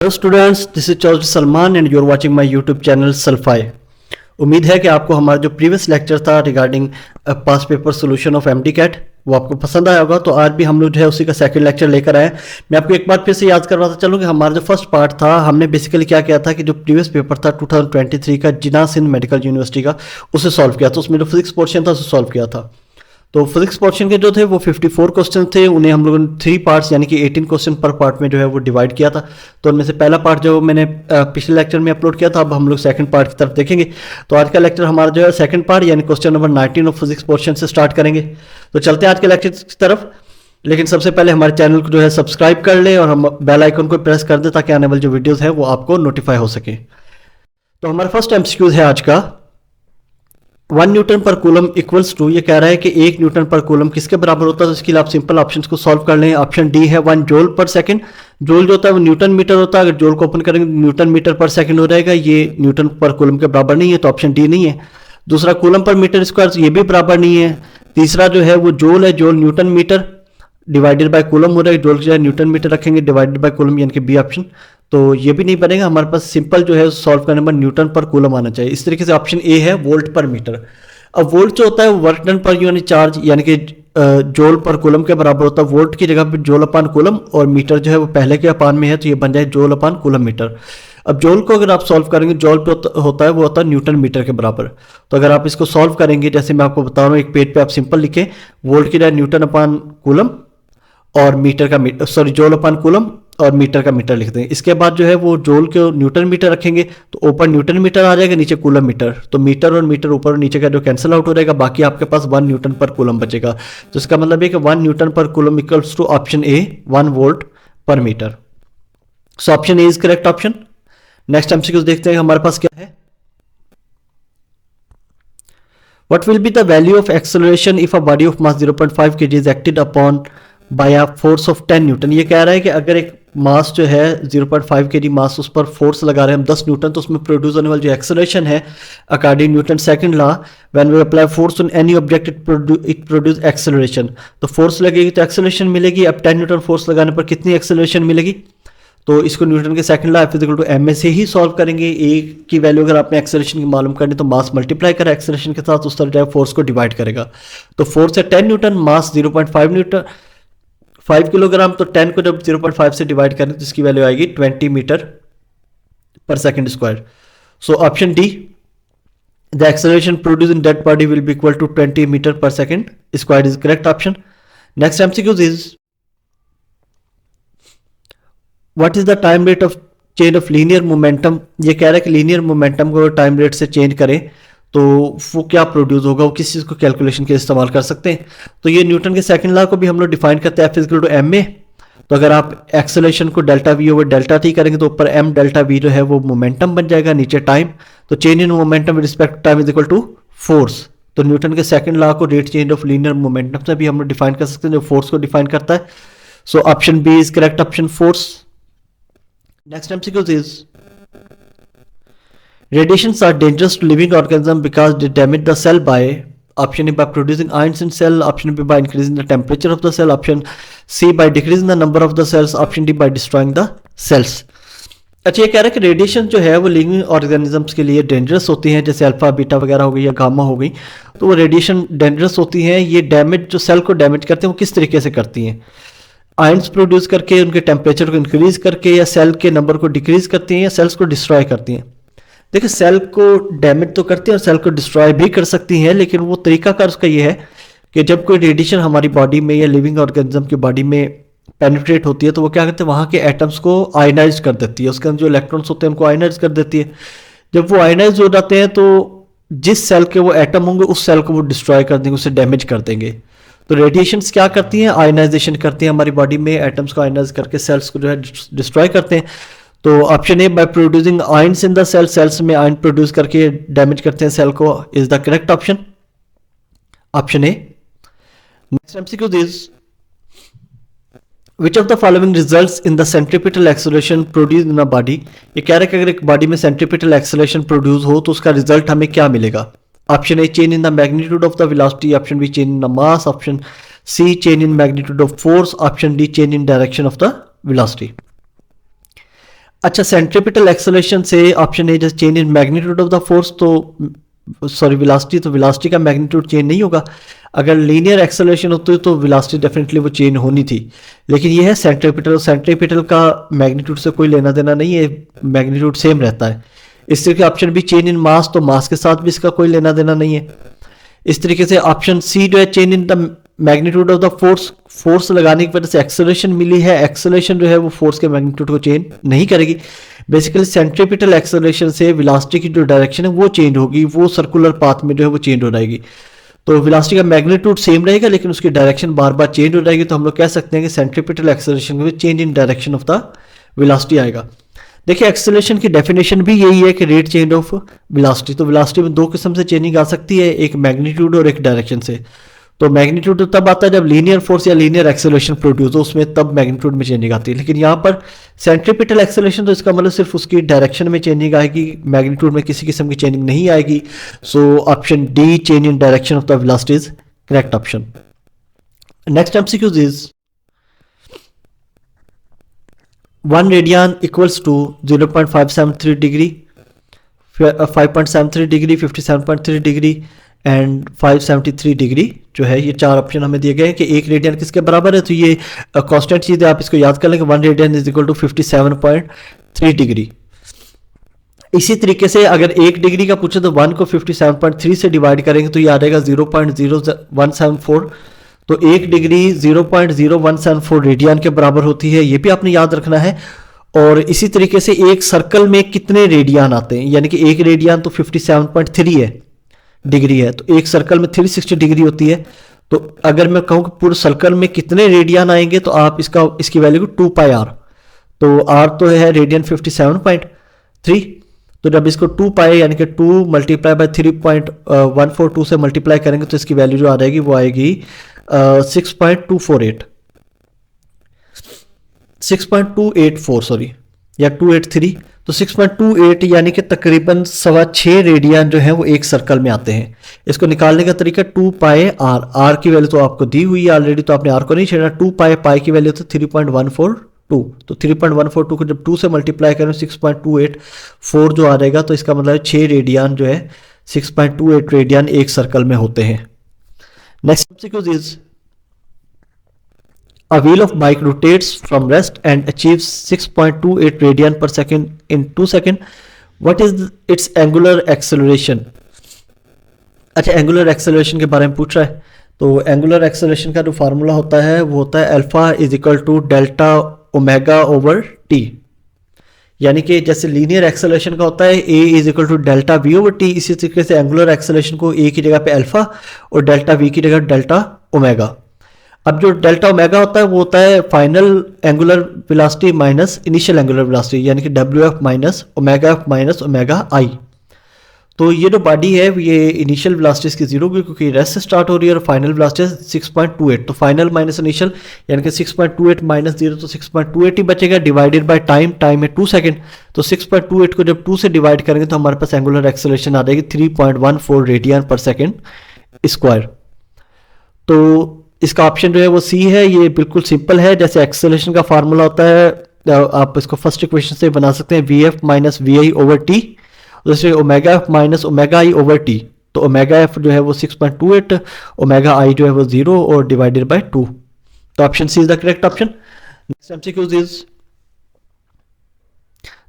Hello students, this is Chaudhary Salman and you are watching my YouTube channel सल्फाई। उम्मीद है कि आपको हमारा जो प्रीवियस लेक्चर था regarding past paper solution of MDCAT वो आपको पसंद आया होगा। तो आज भी हम लोग जो है उसी का सेकंड लेक्चर लेकर आए। मैं आपको एक बार फिर से याद करवाता चलूँ कि हमारा जो फर्स्ट पार्ट था हमने बेसिकली क्या किया था कि जो प्रीवियस पेपर था 2023 का जिना सिंध मेडिकल यूनिवर्सिटी का उसे सॉल्व किया था। उसमें जो फिजिक्स पोर्शन था उसे सॉल्व किया था। तो फिजिक्स पोर्शन के जो थे वो 54 क्वेश्चन थे, उन्हें हम लोगों ने 3 पार्ट्स यानी कि 18 क्वेश्चन पर पार्ट में जो है वो डिवाइड किया था। तो उनमें से पहला पार्ट जो मैंने पिछले लेक्चर में अपलोड किया था, अब हम लोग सेकंड पार्ट की तरफ देखेंगे। तो आज का लेक्चर हमारा जो है सेकंड पार्ट यानी question number 19 of physics portion से स्टार्ट करेंगे। तो चलते हैं आज के लेक्चर की तरफ, लेकिन सबसे पहले हमारे चैनल को जो है सब्सक्राइब कर ले और हम बेल आइकन को प्रेस कर दे ताकि आने वाले जो वीडियोज़ है वो आपको नोटिफाई हो सके। तो हमारा फर्स्ट एमसीक्यूज है आज का 1 न्यूटन पर कूलम इक्वल्स टू, ये कह रहा है कि 1 न्यूटन पर कूलम किसके बराबर होता है। तो इसके लिए आप सिंपल ऑप्शंस को सॉल्व कर लें। ऑप्शन डी है 1 जूल पर सेकंड। जूल जो होता है वो न्यूटन मीटर होता है, अगर जूल को ओपन करेंगे न्यूटन मीटर पर सेकंड हो जाएगा, ये न्यूटन पर कूलम के बराबर नहीं है तो ऑप्शन डी नहीं है। दूसरा कूलम पर मीटर स्क्वायर, ये भी बराबर नहीं है। तीसरा जो है वो जूल है, joule newton metre divided by coulomb हो रहा है, जूल जो है न्यूटन मीटर रखेंगे डिवाइडेड बाय कूलम यानी कि बी ऑप्शन, तो ये भी नहीं बनेगा। हमारे पास सिंपल जो है सॉल्व करने पर न्यूटन पर कूलम आना चाहिए। इस तरीके से ऑप्शन ए है वोल्ट पर मीटर। अब वोल्ट जो होता है वो work done per unit charge यानी कि जोल पर कूलम के बराबर होता है। वोल्ट की जगह पे जोल अपान कूलम और मीटर जो है वो पहले के अपान में है तो ये बन जाए जोल अपान कूलम मीटर। अब जोल को अगर आप सॉल्व करेंगे जोल पे होता है वो होता है न्यूटन मीटर के बराबर। तो अगर आप इसको सॉल्व करेंगे जैसे मैं आपको बता रहा हूँ, एक पेज पे आप सिंपल लिखें वोल्ट की जगह न्यूटन अपान कूलम और मीटर का सॉरी जोल अपान कूलम और मीटर का मीटर लिख देंगे। इसके बाद जो है वो जोल के न्यूटन मीटर रखेंगे तो ऊपर न्यूटन मीटर आ जाएगा, नीचे कूलम मीटर, तो मीटर और मीटर ऊपर और नीचे का जो कैंसिल आउट हो जाएगा, बाकी आपके पास 1 न्यूटन पर कूलम बचेगा। तो इसका मतलब है कि 1 न्यूटन पर coulomb equals to option A 1 volt पर metre. So option A is correct option. Next MCQ देखते हैं हमारे पास क्या है। What will be the value of acceleration if a body of mass 0.5 kg is acted upon by a force of 10 Newton. ये कह रहा है कि अगर एक मास जो है 0.5 kg मास उस पर फोर्स लगा रहे हैं हम 10 न्यूटन, तो उसमें प्रोड्यूस होने वाली जो एक्सेलरेशन है according newton second law when we apply force on any object it produce acceleration. तो फोर्स लगेगी तो एक्सेलरेशन मिलेगी। अब 10 न्यूटन फोर्स लगाने पर कितनी एक्सेलरेशन मिलेगी, तो इसको न्यूटन के सेकंड लॉ F=ma से ही सॉल्व करेंगे। ए की वैल्यू अगर आपने एक्सेलरेशन की मालूम करनी तो मास मल्टीप्लाई करें एक्सेलरेशन के साथ, उस तरह जाए फोर्स को डिवाइड करेगा। तो फोर्स है 10 न्यूटन, मास 0.5 न्यूटन 5 किलोग्राम, तो 10 को जब 0.5 से डिवाइड करें तो इसकी वैल्यू आएगी 20 मीटर पर second square. So option D the acceleration produce in that body will be equal to 20 metre पर second square is correct option. Next MCQs is what is the time rate of change of linear momentum. ये कह रहा है कि linear momentum को time rate से change करें तो वो क्या प्रोड्यूस होगा, वो किस चीज़ को कैलकुलेशन के इस्तेमाल कर सकते हैं। तो ये न्यूटन के सेकंड लॉ को भी हम लोग डिफाइन करते हैं F=ma। तो अगर आप एक्सेलरेशन को delta v over delta T करेंगे तो ऊपर m डेल्टा वी जो है वो मोमेंटम बन जाएगा, नीचे टाइम। तो change in momentum with respect time is equal to force. तो न्यूटन के सेकंड लॉ को rate change of linear momentum से भी हम लोग डिफाइन कर सकते हैं जो फोर्स को डिफाइन करता है। So option B is correct option force. Next MCQ is radiations are dangerous to living organism because they damage the cell by option A by producing ions in cell, option B by increasing the temperature of the cell, option C by decreasing the number of the cells, option D by destroying the cells। अच्छा, ये कह रहा है कि radiation जो है वो living organisms के लिए डेंजरस होती हैं, जैसे अल्फा बीटा वगैरह हो गई या गामा हो गई, तो वो रेडिएशन डेंजरस होती हैं। ये डैमेज जो सेल को डैमेज करते हैं वो किस तरीके से करती हैं, आयंस प्रोड्यूस करके, उनके टेम्परेचर को इंक्रीज करके, या सेल के नंबर को डिक्रीज करती हैं, या सेल्स को डिस्ट्रॉय करती हैं। देखिए सेल को डैमेज तो करती हैं और सेल को डिस्ट्रॉय भी कर सकती हैं, लेकिन वो तरीकाकार उसका ये है कि जब कोई रेडिएशन हमारी बॉडी में या लिविंग ऑर्गेनिज्म की बॉडी में पेनिट्रेट होती है तो वो क्या करते हैं वहाँ के एटम्स को आयनाइज कर देती है, उसके अंदर जो इलेक्ट्रॉन्स होते हैं उनको आयनाइज कर देती है। जब वो आयनाइज हो जाते हैं तो जिस सेल के वो एटम होंगे उस सेल को वो डिस्ट्रॉय कर देंगे, उसे डैमेज कर देंगे। तो रेडिएशंस क्या करती हैं, आयनाइजेशन करती हैं हमारी बॉडी में, एटम्स को आयनाइज करके सेल्स को जो है डिस्ट्रॉय करते हैं। तो option A by producing ions in the cell, cells में आयन प्रोड्यूस करके डैमेज करते हैं सेल को, is the correct option, option A. Next MCQ is which of the following results in the centripetal acceleration produce in a body. ये कह रहा है कि अगर एक बॉडी में सेंट्रीपिटल एक्सेलरेशन प्रोड्यूस हो तो उसका रिजल्ट हमें क्या मिलेगा। Option A change in the magnitude of the velocity, option B change in the mass, option C change in magnitude of force, option D change in direction of the velocity. अच्छा, centripetal acceleration से option A जैसे change in magnitude of the force, तो sorry velocity, तो velocity का magnitude change नहीं होगा। अगर linear acceleration होती तो वेलोसिटी डेफिनेटली वो चेंज होनी थी, लेकिन ये है सेंट्रीपिटल, सेंट्रीपिटल का मैग्नीट्यूड से कोई लेना देना नहीं है, मैग्नीट्यूड सेम रहता है। इस तरीके ऑप्शन बी चेंज इन मास, तो मास के साथ भी इसका कोई लेना देना नहीं है। इस तरीके से ऑप्शन सी जो है change in the magnitude of the force, force लगाने की वजह से एक्सेलरेशन मिली है, एक्सेलरेशन जो है वो फोर्स के मैग्नीट्यूड को चेंज नहीं करेगी। बेसिकली सेंट्रीपिटल एक्सेलरेशन से वेलोसिटी की जो डायरेक्शन है वो चेंज होगी, वो सर्कुलर पाथ में जो है वो चेंज हो जाएगी। तो वेलोसिटी का मैग्नीट्यूड सेम रहेगा लेकिन उसकी डायरेक्शन बार बार चेंज हो जाएगी, तो हम लोग कह सकते हैं कि सेंट्रीपिटल एक्सेलरेशन में change in direction of the velocity आएगा। देखिए एक्सेलरेशन की डेफिनेशन भी यही है कि रेट चेंज ऑफ वेलोसिटी, तो वेलोसिटी में दो किस्म से चेंजिंग आ सकती है, एक मैग्नीट्यूड और एक डायरेक्शन से। तो मैग्नीट्यूड तब आता है जब लीनियर फोर्स या लीनियर एक्सेलरेशन प्रोड्यूस हो, उसमें तब मैग्नीट्यूड में चेंजिंग आती है। लेकिन यहाँ पर सेंट्रीपिटल एक्सेलरेशन, तो इसका मतलब सिर्फ उसकी डायरेक्शन में चेंजिंग आएगी, मैग्नीट्यूड में किसी किस्म की चेंजिंग नहीं आएगी। So option D change in direction of the velocity is correct option. Next MCQs is 1 radian equals to 0.573 degree, 5.73 degree, 57.3 degree and 573 degree जो है, ये चार ऑप्शन हमें दिए गए हैं कि एक रेडियन किसके बराबर है। तो ये कांस्टेंट चीज़ है, आप इसको याद कर लेंगे, 1 radian is equal to 57.3 degree. इसी तरीके से अगर 1 डिग्री का पूछे तो 1 को 57.3 से डिवाइड करेंगे तो ये आ जाएगा 0.0174, तो 1 डिग्री 0.0174 रेडियन के बराबर होती है, ये भी आपने याद रखना है। और इसी तरीके से एक सर्कल में कितने रेडियन आते हैं, यानी कि एक रेडियन तो 57.3 है डिग्री है, तो एक सर्कल में 360 डिग्री होती है। तो अगर मैं कहूँ कि पूरे सर्कल में कितने रेडियन आएंगे तो आप इसकी वैल्यू को 2 पाई आर, तो आर तो है रेडियन 57.3, तो जब इसको 2 पाई यानी कि 2 मल्टीप्लाई बाय 3.142 से मल्टीप्लाई करेंगे तो इसकी वैल्यू जो आ जाएगी वो आएगी 6.284 सॉरी, या 283, तो 6.28 यानी कि तकरीबन 6.25 रेडियन जो है वो एक सर्कल में आते हैं। इसको निकालने का तरीका 2 पाई आर, आर की वैल्यू तो आपको दी हुई है ऑलरेडी, तो आपने आर को नहीं छेड़ना। 2 पाई, पाई की वैल्यू तो 3.142, तो 3.142 को जब 2 से मल्टीप्लाई करें 6.284 जो आ जाएगा, तो इसका मतलब 6 रेडियन जो है 6.28 रेडियन एक सर्कल में होते हैं। Next subsequence is a wheel of bike rotates from rest and achieves 6.28 radian per second in 2 seconds. What is its angular acceleration? अच्छा, एंगुलर एक्सेलरेशन के बारे में पूछ रहा है, तो एंगुलर एक्सेलरेशन का जो फार्मूला होता है वो होता है alpha is equal to delta omega over t, यानी कि जैसे लीनियर एक्सेलरेशन का होता है a is equal to delta v over t, इसी तरीके से एंगुलर एक्सेलरेशन को ए की जगह पे अल्फा और डेल्टा वी की जगह डेल्टा ओमेगा। अब जो डेल्टा ओमेगा होता है वो होता है final angular velocity minus initial angular velocity, यानी कि डब्ल्यू एफ माइनस ओमेगा आई। तो ये जो बॉडी है ये इनिशियल वेलोसिटी इसकी 0 होगी क्योंकि रेस्ट से स्टार्ट हो रही है, और फाइनल वेलोसिटी 6.28, तो फाइनल माइनस इनिशियल यानी कि 6.28 माइनस 0, तो 6.28 ही बचेगा, डिवाइडेड बाय टाइम, टाइम है 2 सेकंड, तो 6.28 को जब 2 से डिवाइड करेंगे तो हमारे पास एंगुलर एक्सेलरेशन आ जाएगी 3.14 रेडियन पर सेकेंड स्क्वायर। तो इसका ऑप्शन जो है वो सी है, ये बिल्कुल सिंपल है, जैसे एक्सेलरेशन का फार्मूला होता है आप इसको फर्स्ट इक्वेशन से बना सकते हैं, v f minus v i over t, जैसे omega f minus omega i over t, तो ओमेगा एफ जो है वो 6.28, ओमेगा आई जो है वो 0 और डिवाइडेड बाय 2, तो option C is the correct option. Next MCQs is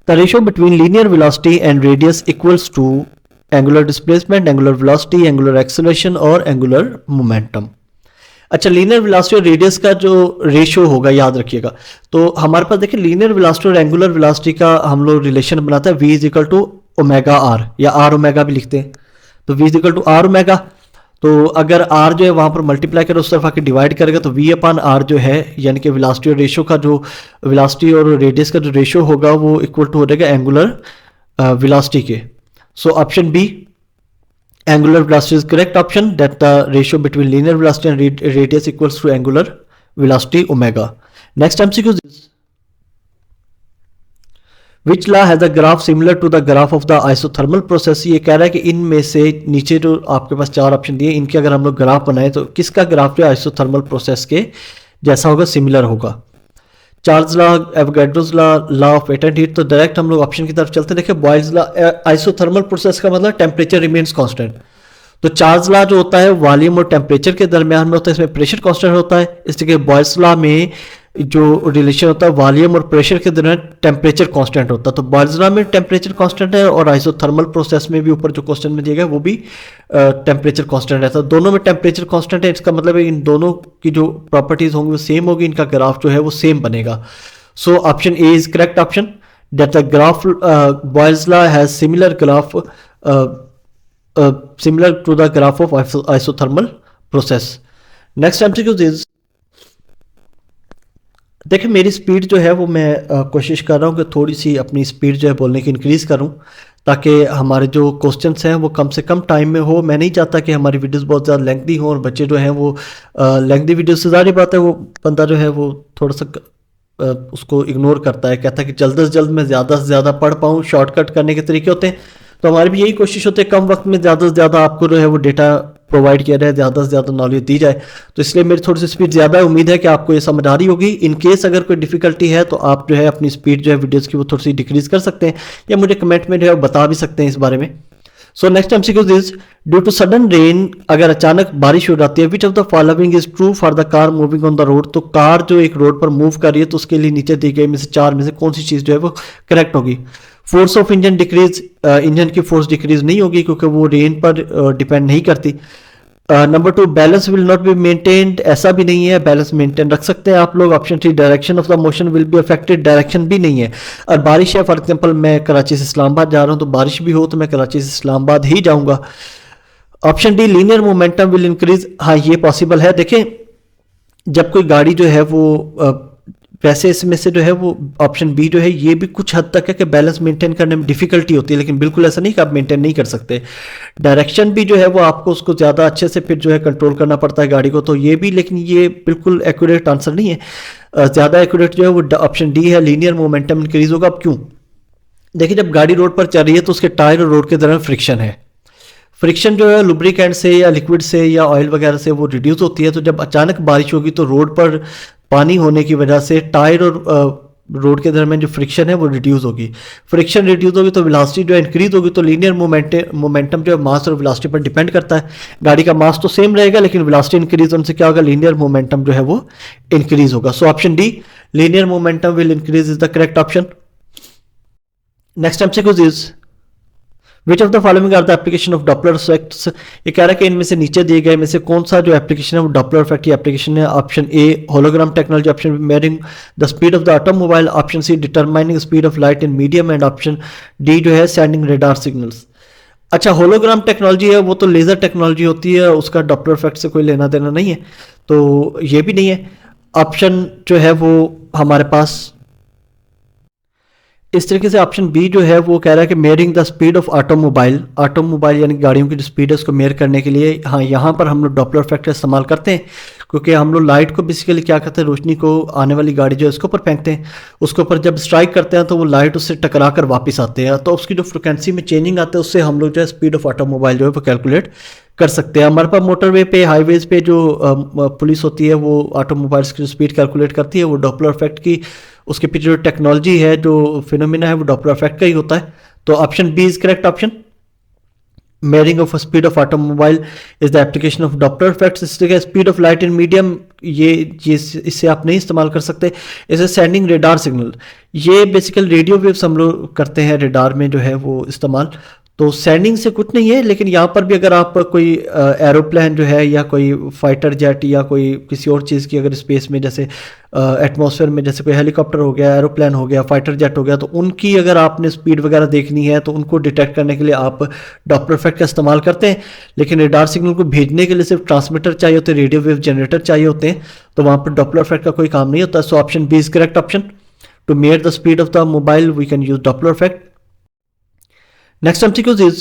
the ratio between linear velocity and radius equals to angular displacement, angular velocity, angular acceleration और एंगुलर मोमेंटम। अच्छा, लीनियर वेलोसिटी और radius का जो ratio होगा याद रखिएगा, तो हमारे पास देखिए लीनियर वेलोसिटी और एंगुलर वेलोसिटी का हम लोग रिलेशन बनाते हैं v is equal to omega R, या आर ओमेगा भी लिखते हैं, तो v is equal to R omega. तो अगर r जो है वहां पर मल्टीप्लाई करें उस तरफ आके डिवाइड करेगा तो v अपान आर जो है यानी कि वेलोसिटी और रेशियो का जो वेलोसिटी और रेडियस का जो रेशियो होगा वो इक्वल टू हो जाएगा एंगुलर वेलोसिटी के। So option B angular velocity is correct option, that the ratio between linear velocity and radius equals to angular velocity omega. Next MCQ is which law has a graph similar to the graph of the isothermal process? ये कह रहा है कि इनमें से नीचे जो आपके पास 4 ऑप्शन दिए इनके अगर हम लोग ग्राफ बनाए तो किसका ग्राफ जो आइसोथर्मल प्रोसेस के जैसा होगा, सिमिलर होगा। Charles law, Avogadro's law, law of weight and heat. तो डायरेक्ट हम लोग ऑप्शन की तरफ चलते हैं। देखिए बॉयल्स लॉ, आइसोथर्मल प्रोसेस का मतलब टेम्परेचर रिमेन्स कांस्टेंट। तो चार्ल्स लॉ जो होता है वॉल्यूम और टेम्परेचर के दरमियान में होता है, इसमें प्रेशर कांस्टेंट होता है। इस तरह बॉयल्स लॉ में जो रिलेशन होता है वॉल्यूम और प्रेशर के दरमियान टेम्परेचर कांस्टेंट होता है। तो बॉयल्स लॉ में टेम्परेचर कांस्टेंट है और आइसोथर्मल प्रोसेस में भी ऊपर जो क्वेश्चन में दिया गया वो भी टेम्परेचर कांस्टेंट रहता है। दोनों में टेम्परेचर कांस्टेंट है, इसका मतलब है इन दोनों की जो प्रॉपर्टीज होंगी वो सेम होगी, इनका ग्राफ जो है वो सेम बनेगा। सो option A is correct option, that the graph Boyle's law has similar graph similar to the graph of isothermal process. Next MCQ is, देखिए मेरी स्पीड जो है वो मैं कोशिश कर रहा हूँ कि थोड़ी सी अपनी स्पीड जो है बोलने की इंक्रीज़ करूँ ताकि हमारे जो क्वेश्चंस हैं वो कम से कम टाइम में हो। मैं नहीं चाहता कि हमारी वीडियोस बहुत ज़्यादा लेंथी हो और बच्चे जो हैं वो लेंथी वीडियो से ज़्यादा बात है वो बंदा जो है वो थोड़ा सा उसको इग्नोर करता है, कहता है कि जल्द से जल्द मैं ज़्यादा से ज़्यादा पढ़ पाऊँ। शॉर्टकट करने के तरीके होते हैं, तो हमारी भी यही कोशिश होती है कम वक्त में ज़्यादा से ज़्यादा आपको जो है वो डेटा प्रोवाइड किया जाए, ज़्यादा से ज़्यादा नॉलेज दी जाए। तो इसलिए मेरी थोड़ी सी स्पीड ज़्यादा है, उम्मीद है कि आपको ये समझ आ रही होगी। इन केस अगर कोई डिफिकल्टी है तो आप जो है अपनी स्पीड जो है वीडियोज़ की वो थोड़ी सी डिक्रीज़ कर सकते हैं या मुझे कमेंट में जो है बता भी सकते हैं इस बारे में। So next MCQ is, due to sudden rain, अगर अचानक बारिश हो जाती है, which of the following is true for the car moving on the road. तो कार जो एक रोड पर मूव कर रही है तो उसके लिए नीचे दी गई में से चार में से कौन सी चीज़ जो है वो करेक्ट होगी। Force of engine decrease, engine की फोर्स डिक्रीज नहीं होगी क्योंकि वो रेन पर डिपेंड नहीं करती। Number 2, balance will not be maintained, ऐसा भी नहीं है, बैलेंस मेंटेन रख सकते हैं आप लोग। Option 3, direction of the motion will be affected, direction भी नहीं है। और बारिश है, फॉर एग्जांपल मैं कराची से इस्लामाबाद जा रहा हूँ तो बारिश भी हो तो मैं कराची से इस्लामाबाद ही जाऊँगा। Option D, linear momentum will increase, हाँ ये पॉसिबल है। देखें जब कोई गाड़ी जो है वो वैसे इसमें से जो है वो ऑप्शन बी जो है ये भी कुछ हद तक है कि बैलेंस मेंटेन करने में डिफिकल्टी होती है, लेकिन बिल्कुल ऐसा नहीं कि आप मेंटेन नहीं कर सकते। डायरेक्शन भी जो है वो आपको उसको ज़्यादा अच्छे से फिर जो है कंट्रोल करना पड़ता है गाड़ी को, तो ये भी, लेकिन ये बिल्कुल एक्यूरेट आंसर नहीं है। ज़्यादा एक्यूरेट जो है वो ऑप्शन डी है, लीनियर मोमेंटम इंक्रीज होगा। अब क्यों? देखिए जब गाड़ी रोड पर चल रही है तो उसके टायर और रोड के दरमियान फ्रिक्शन है। फ्रिक्शन जो है लुब्रिकेंट से या लिक्विड से या ऑयल वगैरह से वो रिड्यूस होती है। तो जब अचानक बारिश होगी तो रोड पर पानी होने की वजह से टायर और रोड के दरमियान जो फ्रिक्शन है वो रिड्यूस होगी। फ्रिक्शन रिड्यूस होगी तो वेलोसिटी जो है इंक्रीज होगी। तो लीनियर मोमेंटम जो है मास और वेलोसिटी पर डिपेंड करता है। गाड़ी का मास तो सेम रहेगा लेकिन वेलोसिटी इंक्रीज होने से क्या होगा, लीनियर मोमेंटम जो है वो इंक्रीज होगा। So option D, linear momentum will increase, is the correct option. Next MCQ is, which of the following are the application of Doppler effects. ये कह रहा है कि इनमें से नीचे दिए गए में से कौन सा जो एप्लीकेशन है वो डॉपलर इफेक्ट की एप्लीकेशन है। Option A, hologram technology. Option B, measuring the speed of the automobile. Option C, determining speed of light in medium. And option D जो है सेंडिंग रेडार सिग्नल्स। अच्छा, होलोग्राम टेक्नोलॉजी है वो तो laser technology होती है, उसका डॉपलर इफेक्ट से कोई लेना देना नहीं है, तो ये भी नहीं है। ऑप्शन जो है वो हमारे पास इस तरीके से ऑप्शन बी जो है वो कह रहा है कि मेयरिंग द स्पीड ऑफ ऑटोमोबाइल यानी गाड़ियों की जो स्पीड है उसको मेयर करने के लिए, हाँ यहाँ पर हम लोग डॉपलर इफेक्ट का इस्तेमाल करते हैं क्योंकि हम लोग लाइट को बेसिकली क्या करते हैं, रोशनी को आने वाली गाड़ी जो है उसके ऊपर फेंकते हैं, उसके ऊपर जब स्ट्राइक करते हैं तो वो लाइट उससे टकरा कर वापस आते हैं, तो उसकी जो फ्रिक्वेंसी में चेंजिंग आते हैं उससे हम लोग जो है स्पीड ऑफ ऑटोमोबाइल जो है वो कैलकुलेट कर सकते हैं। हमारे पास मोटरवे पे, हाईवेज पे जो पुलिस होती है वो ऑटोमोबाइल्स की स्पीड कैलकुलेट करती है, वो डॉपलर इफेक्ट की, उसके पीछे जो टेक्नोलॉजी है, जो फिनोमिना है वो डॉपलर इफेक्ट का ही होता है। तो option B is correct option, measuring of speed of automobile is the application of Doppler effects. इस तरह speed of light in medium, ये इससे आप नहीं इस्तेमाल कर सकते। इसे सेंडिंग रेडार सिग्नल, ये बेसिकल रेडियो वेव्स हम लोग करते हैं रेडार में जो है वो इस्तेमाल, तो सेंडिंग से कुछ नहीं है। लेकिन यहाँ पर भी अगर आप कोई एरोप्लेन जो है या कोई फाइटर जेट या कोई किसी और चीज़ की अगर स्पेस में, जैसे एटमॉस्फेयर में, जैसे कोई हेलीकॉप्टर हो गया, एरोप्लेन हो गया, फाइटर जेट हो गया, तो उनकी अगर आपने स्पीड वगैरह देखनी है तो उनको डिटेक्ट करने के लिए आप डॉपलर इफेक्ट का इस्तेमाल करते हैं। लेकिन रेडार सिग्नल को भेजने के लिए सिर्फ ट्रांसमीटर चाहिए होते हैं, रेडियो वेव जनरेटर चाहिए होते हैं, तो वहाँ पर डॉपलर इफेक्ट का कोई काम नहीं होता। So option B is correct option, to measure the speed of the mobile we can use Doppler effect. Next MCQ is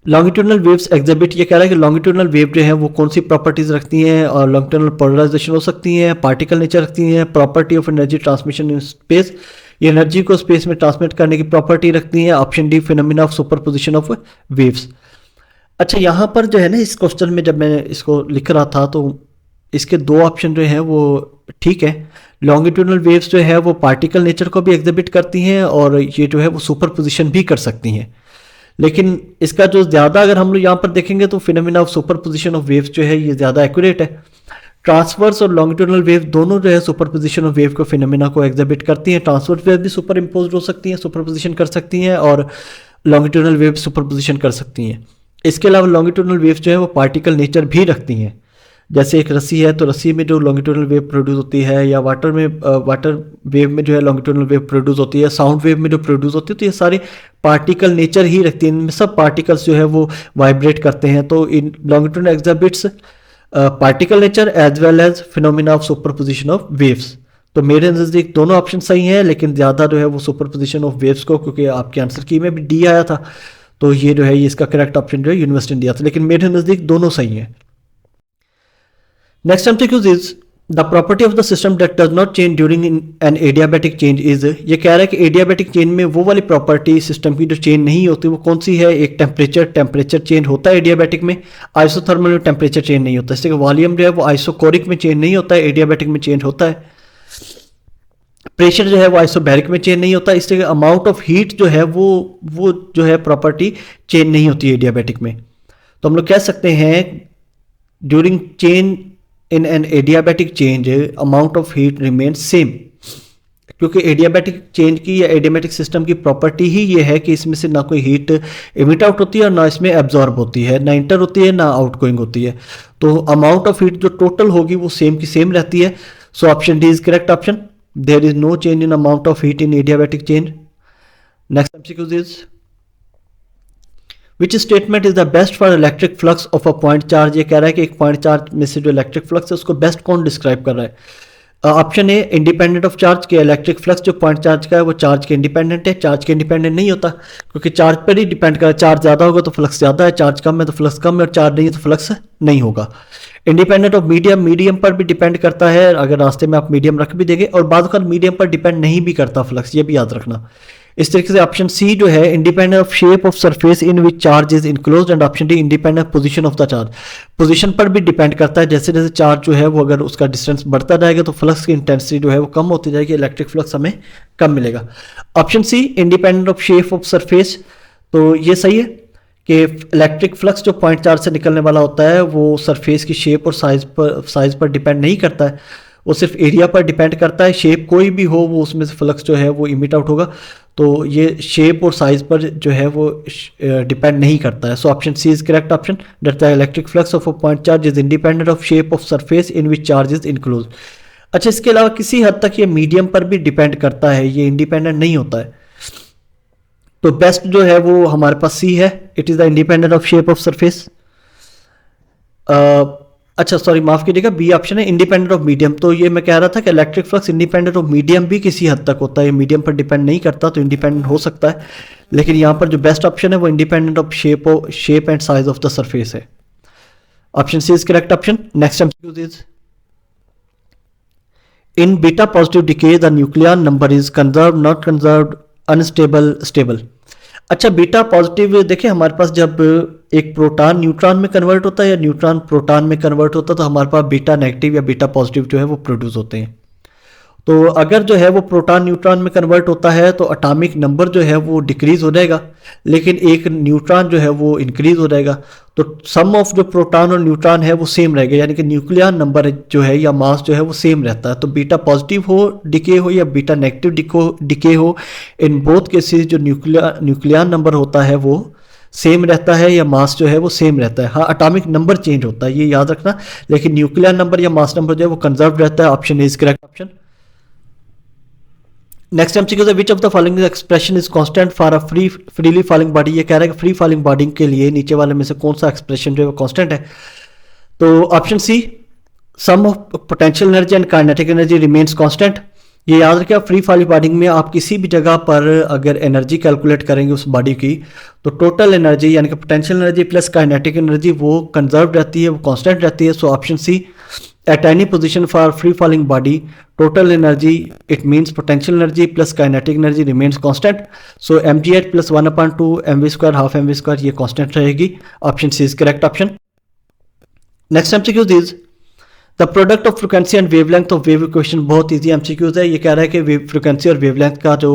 longitudinal waves exhibit, ये कह रहा है कि लॉन्गिट्यूडनल वेव जो है वो कौन सी प्रॉपर्टीज रखती हैं, और लॉन्गिट्यूडनल पोलराइजेशन हो सकती हैं, पार्टिकल नेचर रखती हैं, property of energy transmission in space, ये एनर्जी को स्पेस में ट्रांसमिट करने की प्रॉपर्टी रखती हैं। Option D, phenomena of superposition of waves. अच्छा, यहाँ पर जो है ना इस क्वेश्चन में जब मैं इसको लिख रहा था तो इसके दो ऑप्शन जो हैं वो ठीक है, लॉन्गिट्यूडनल वेव्स जो है वो पार्टिकल नेचर को भी एग्जिबिट करती हैं और ये जो है वो सुपर पोजिशन भी कर सकती हैं। लेकिन इसका जो ज़्यादा अगर हम लोग यहाँ पर देखेंगे तो phenomena of super position of waves जो है ये ज़्यादा एक्यूरेट है। ट्रांसवर्स और लॉन्गिट्यूडनल वेव दोनों जो है सुपर पोजिशन ऑफ वेव को फिनोमेना को एग्जिबिट करती हैं। ट्रांसवर्स वेव भी सुपर इम्पोज हो सकती हैं, सुपर पोजिशन कर सकती हैं, और लॉन्गिट्यूडनल वेव सुपर पोजिशन कर सकती हैं। इसके अलावा लॉन्गिट्यूडनल वेव जो है वो पार्टिकल नेचर भी रखती हैं। जैसे एक रस्सी है तो रस्सी में जो लॉन्गिट्यूडनल वेव प्रोड्यूस होती है, या वाटर वेव में जो है लॉन्गिट्यूडनल वेव प्रोड्यूस होती है, साउंड वेव में जो प्रोड्यूस होती है, तो ये सारी पार्टिकल नेचर ही रखती है। इनमें सब पार्टिकल्स जो है वो वाइब्रेट करते हैं। तो in longitudinal exhibits particle nature as well as phenomena of superposition of waves. तो मेरे नज़दीक दोनों ऑप्शन सही हैं, लेकिन ज़्यादा जो है वो सुपरपोजिशन ऑफ वेव्स को, क्योंकि आपके आंसर की में भी डी आया था, तो ये जो है ये इसका करेक्ट ऑप्शन जो है यूनिवर्सिटी ने दिया था, लेकिन मेरे नज़दीक दोनों सही हैं। Next MCQs is the property of the system that does not change during an adiabatic change is. ये कह रहा है कि एडियाबैटिक चेंज में वो वाली प्रॉपर्टी सिस्टम की जो चेंज नहीं होती वो कौन सी है। एक टेम्परेचर चेंज होता है एडियाबैटिक में, आइसोथर्मल में टेम्परेचर चेंज नहीं होता। इससे वॉल्यूम जो है वो आइसोकोरिक में चेंज नहीं होता है, एडियाबैटिक में चेंज होता है। प्रेशर जो है वो आइसोबैरिक में चेंज नहीं होता। इससे अमाउंट ऑफ हीट जो है वो जो है प्रॉपर्टी चेंज नहीं होती है एडियाबैटिक में। तो हम लोग कह सकते हैं during change in an adiabatic change amount of heat remains same, क्योंकि एडियाबैटिक चेंज की या एडियाबैटिक सिस्टम की प्रॉपर्टी ही ये है कि इसमें से ना कोई हीट इमिट आउट होती है और ना इसमें एब्जॉर्ब होती है, ना इंटर होती है ना आउट गोइंग होती है। तो अमाउंट ऑफ हीट जो टोटल होगी वो सेम की सेम रहती है। So option D is correct option. There is no change in amount of heat in adiabatic change. Next MCQs is which statement is the best for electric flux of a point charge. ये कह रहा है कि एक point charge में से जो electric flux है उसको बेस्ट कौन डिस्क्राइब कर रहा है। Option a independent of charge, के इलेक्ट्रिक फ्लक्स जो पॉइंट चार्ज का है वो चार्ज के इंडिपेंडेंट है। चार्ज के इंडिपेंडेंट नहीं होता, क्योंकि चार्ज पर ही डिपेंड कर, चार्ज ज़्यादा होगा तो फ्लक्स ज़्यादा है, चार्ज कम है तो फ्लक्स कम है, और चार्ज नहीं है तो फ्लक्स नहीं होगा। इंडिपेंडेंट ऑफ मीडियम, मीडियम पर भी डिपेंड करता है, अगर रास्ते में आप मीडियम रख भी देंगे, और बाद में मीडियम पर डिपेंड नहीं भी करता फ्लक्स, ये भी याद रखना। इस तरीके से ऑप्शन सी जो है independent of shape of surface in which charge is enclosed, and option D independent position of the charge. Position पर भी डिपेंड करता है, जैसे जैसे चार्ज जो है वो अगर उसका डिस्टेंस बढ़ता जाएगा तो फ्लक्स की इंटेंसिटी जो है वो कम होती जाएगी, इलेक्ट्रिक फ्लक्स हमें कम मिलेगा। Option C independent of shape of surface, तो ये सही है कि इलेक्ट्रिक फ्लक्स जो पॉइंट चार्ज से निकलने वाला होता है वो सरफेस की शेप और साइज पर डिपेंड नहीं करता है, वो सिर्फ एरिया पर डिपेंड करता है। शेप कोई भी हो वो उसमें से फ्लक्स जो है वो इमिट आउट होगा, तो ये शेप और साइज पर जो है वो डिपेंड नहीं करता है। So option C is correct option, that the electric flux of a point charge is independent of shape of surface in which charge is enclosed. अच्छा, इसके अलावा किसी हद तक ये मीडियम पर भी डिपेंड करता है, ये इंडिपेंडेंट नहीं होता है। तो बेस्ट जो है वो हमारे पास सी है, it is the independent of shape of surface. अच्छा सॉरी, माफ कीजिएगा, बी ऑप्शन है इंडिपेंडेंट ऑफ मीडियम। तो ये मैं कह रहा था कि electric flux independent of medium भी किसी हद तक होता है, मीडियम पर डिपेंड नहीं करता, तो इंडिपेंडेंट हो सकता है, लेकिन यहाँ पर जो बेस्ट ऑप्शन है वो independent of shape and size of the surface है। Option C is correct option. Next MCQ is in beta positive decay the nuclear number is conserve, not conserve, unstable, stable. अच्छा, beta positive देखिए, हमारे पास जब एक proton neutron में convert होता है या न्यूट्रॉन प्रोटॉन में कन्वर्ट होता है तो हमारे पास बीटा नेगेटिव या बीटा पॉजिटिव जो है वो प्रोड्यूस होते हैं। तो अगर जो है वो प्रोटॉन न्यूट्रॉन में कन्वर्ट होता है तो एटॉमिक नंबर जो है वो डिक्रीज हो जाएगा, लेकिन एक न्यूट्रॉन जो है वो इंक्रीज हो जाएगा। तो सम ऑफ जो प्रोटॉन और न्यूट्रॉन है वो सेम रहेगा, यानी कि न्यूक्लियर नंबर जो है या मास जो है वो सेम रहता है। तो बीटा पॉजिटिव हो डिके हो या बीटा नेगेटिव डिके हो, इन बोथ केसेस जो न्यूक्लियर नंबर होता है वो सेम रहता है या मास जो है वो सेम रहता है। हाँ, एटॉमिक नंबर चेंज होता है, ये याद रखना, लेकिन न्यूक्लियर नंबर या मास नंबर जो है वो कंजर्व रहता है। Option is correct option. Next MCQ है which of the following expression is constant for a freely falling body. ये कह रहा है कि फ्री फॉलिंग बॉडी के लिए नीचे वाले में से कौन सा एक्सप्रेशन जो है वो कांस्टेंट है। तो option C sum of potential energy and kinetic energy remains constant. ये याद रखिए, फ्री फॉलिंग बॉडी में आप किसी भी जगह पर अगर एनर्जी कैलकुलेट करेंगे उस बॉडी की तो टोटल एनर्जी यानी कि potential energy plus kinetic energy वो कंजर्व रहती है, वो कांस्टेंट रहती है। So option C at any position for free falling body total energy, it means potential energy plus kinetic energy remains constant. So mgh plus 1/2 mv square half mv square ये constant रहेगी। ऑप्शन सी is correct option. Next MCQ is the product of frequency and wavelength of wave equation, बहुत easy MCQs है। ये कह रहा है कि वेव फ्रिक्वेंसी और वेवलेंथ का जो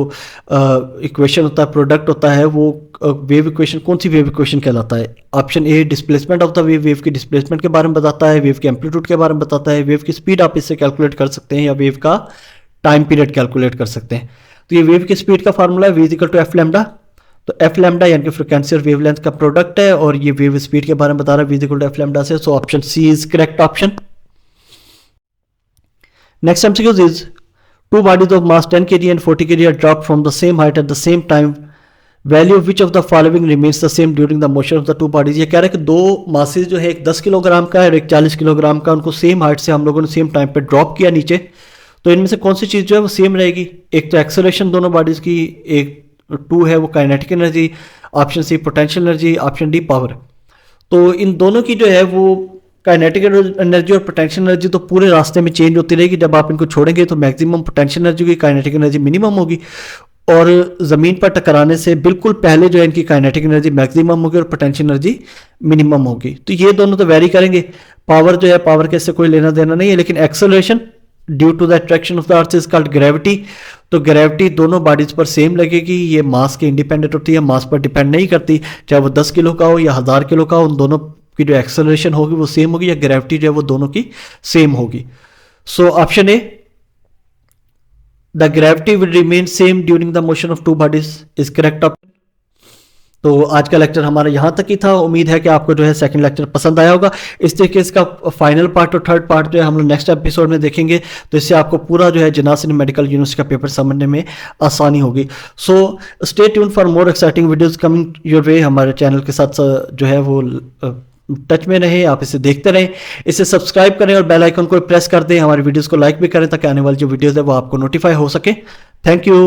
इक्वेशन होता है, प्रोडक्ट होता है, वो वेव इक्वेशन कौन सी वेव इक्वेशन कहलाता है? Option A displacement of the wave, wave की डिस्प्लेसमेंट के बारे में बताता है, वेव के एम्पलीट्यूड के बारे में बताता है, वेव की स्पीड आप इससे कैलकुलेट कर सकते हैं, या वेव का टाइम पीरियड कैलकुलेट कर सकते हैं। तो ये वेव की स्पीड का फार्मूला है v equal to F lambda. तो एफ लैम्डा यानी कि फ्रिक्वेंसी और वेवलेंथ का प्रोडक्ट है, और ये वेव स्पीड के बारे में बता रहा है v equal to F lambda से। So option C is correct option. Next MCQ is two bodies of mass 10 kg and 40 kg are dropped from the same height at the same time. Value of which of the following remains the same during the motion of the two bodies? ये कह रहा है कि दो masses जो है, एक 10 kilogram का है और एक 40 किलोग्राम का, उनको सेम हाइट से हम लोगों ने सेम टाइम पे ड्रॉप किया नीचे। तो इनमें से कौन सी चीज़ जो है वो सेम रहेगी? एक तो एक्सेलरेशन दोनों बॉडीज की, एक 2 है वो kinetic energy, option C potential energy, option D power. तो इन दोनों की जो है वो काइनेटिक एनर्जी और पोटेंशियल एनर्जी तो पूरे रास्ते में चेंज होती रहेगी। जब आप इनको छोड़ेंगे तो मैक्सिमम पोटेंशियल एनर्जी की, काइनेटिक एनर्जी मिनिमम होगी, और ज़मीन पर टकराने से बिल्कुल पहले जो है इनकी काइनेटिक एनर्जी मैक्सिमम होगी और पोटेंशियल एनर्जी मिनिमम होगी। तो ये दोनों तो वेरी करेंगे। पावर जो है, पावर के इससे कोई लेना देना नहीं है, लेकिन acceleration due to the attraction of the earth is called gravity. तो ग्रेविटी दोनों बॉडीज पर सेम लगेगी, ये मास के इंडिपेंडेंट होती है, मास पर डिपेंड नहीं करती, चाहे वो 10 किलो का हो या 1000 किलो का हो, उन दोनों की जो एक्सेलरेशन होगी वो सेम होगी, या ग्रेविटी जो है वो दोनों की सेम होगी। सो option A, the gravity will remain same during the motion of two bodies is correct option. तो आज का लेक्चर हमारा यहाँ तक ही था। उम्मीद है कि आपको जो है सेकंड लेक्चर पसंद आया होगा। इस तरीके इसका फाइनल पार्ट और थर्ड पार्ट जो है हम लोग नेक्स्ट एपिसोड में देखेंगे, तो इससे आपको पूरा जो है जनासिन मेडिकल यूनिवर्सिटी का पेपर समझने में आसानी होगी। So stay tune for more exciting videos coming your way. हमारे चैनल के साथ जो है वो टच में रहें, आप इसे देखते रहें, इसे सब्सक्राइब करें और बेल आइकन को प्रेस कर दें, हमारी वीडियोस को लाइक भी करें ताकि आने वाली जो वीडियोस है वो आपको नोटिफाई हो सके। Thank you.